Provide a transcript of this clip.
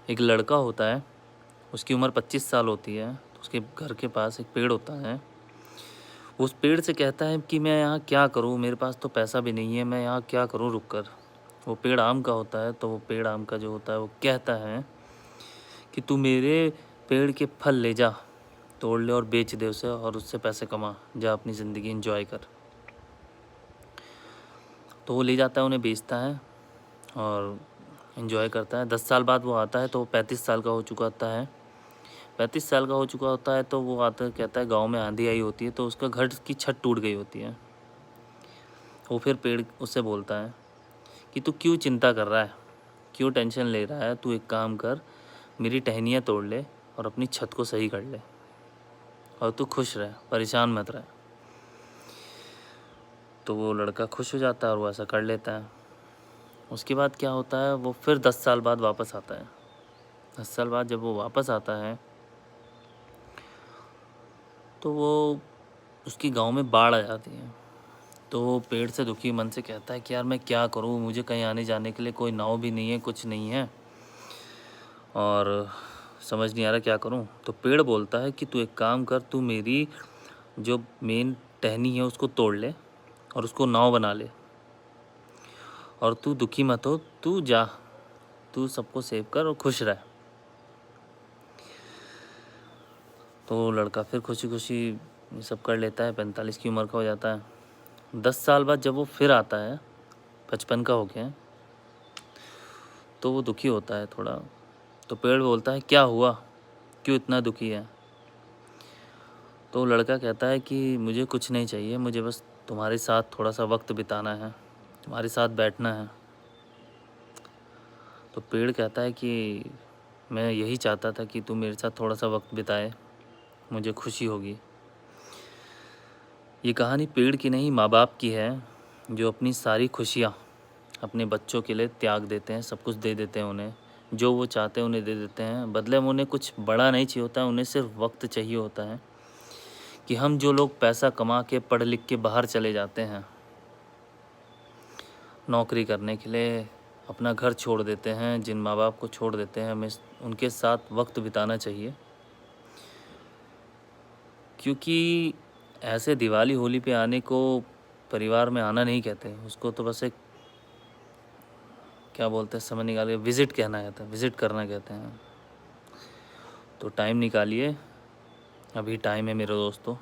एक लड़का होता है, उसकी उम्र 25 साल होती है। तो उसके घर के पास एक पेड़ होता है। वो उस पेड़ से कहता है कि मैं यहाँ क्या करूँ, मेरे पास तो पैसा भी नहीं है, मैं यहाँ क्या करूँ रुक कर। वो पेड़ आम का होता है। तो वो पेड़ आम का जो होता है वो कहता है कि तू मेरे पेड़ के फल ले जा, तोड़ ले और बेच दे उसे और उससे पैसे कमा, जा अपनी ज़िंदगी एंजॉय कर। तो वो ले जाता है, उन्हें बेचता है और एंजॉय करता है। 10 साल बाद वो आता है तो वो 35 साल का हो चुका होता है। 35 साल का हो चुका होता है तो वो आता कहता है गांव में आंधी आई होती है, तो उसका घर की छत टूट गई होती है। वो फिर पेड़ उससे बोलता है कि तू क्यों चिंता कर रहा है, क्यों टेंशन ले रहा है, तू एक काम कर, मेरी टहनियाँ तोड़ ले और अपनी छत को सही कर ले और तू खुश रह, परेशान मत रह। तो वो लड़का खुश हो जाता है और वो ऐसा कर लेता है। उसके बाद क्या होता है, वो फिर 10 साल बाद वापस आता है। 10 साल बाद जब वो वापस आता है तो वो उसकी गांव में बाढ़ आ जाती है। तो वो पेड़ से दुखी मन से कहता है कि यार मैं क्या करूं, मुझे कहीं आने जाने के लिए कोई नाव भी नहीं है, कुछ नहीं है और समझ नहीं आ रहा क्या करूं। तो पेड़ बोलता है कि तू एक काम कर, तू मेरी जो मेन टहनी है उसको तोड़ ले और उसको नाव बना ले और तू दुखी मत हो, तू जा, तू सबको सेव कर और खुश रह। तो लड़का फिर खुशी खुशी ये सब कर लेता है। 45 की उम्र का हो जाता है। 10 साल बाद जब वो फिर आता है, 55 का हो गया, तो वो दुखी होता है थोड़ा। तो पेड़ बोलता है क्या हुआ, क्यों इतना दुखी है। तो लड़का कहता है कि मुझे कुछ नहीं चाहिए, मुझे बस तुम्हारे साथ थोड़ा सा वक्त बिताना है, तुम्हारे साथ बैठना है। तो पेड़ कहता है कि मैं यही चाहता था कि तू मेरे साथ थोड़ा सा वक्त बिताए, मुझे खुशी होगी। ये कहानी पेड़ की नहीं, माँ बाप की है, जो अपनी सारी खुशियाँ अपने बच्चों के लिए त्याग देते हैं, सब कुछ दे देते हैं उन्हें, जो वो चाहते हैं उन्हें दे देते हैं। बदले में उन्हें कुछ बड़ा नहीं चाहिए होता है, उन्हें सिर्फ वक्त चाहिए होता है। कि हम जो लोग पैसा कमा के पढ़ लिख के बाहर चले जाते हैं नौकरी करने के लिए, अपना घर छोड़ देते हैं, जिन माँ बाप को छोड़ देते हैं, हमें उनके साथ वक्त बिताना चाहिए। क्योंकि ऐसे दिवाली होली पे आने को परिवार में आना नहीं कहते, उसको तो बस एक क्या बोलते हैं समझ निकालिए, विज़िट कहना कहता है, विज़िट करना कहते हैं। तो टाइम निकालिए, अभी टाइम है मेरे दोस्तों।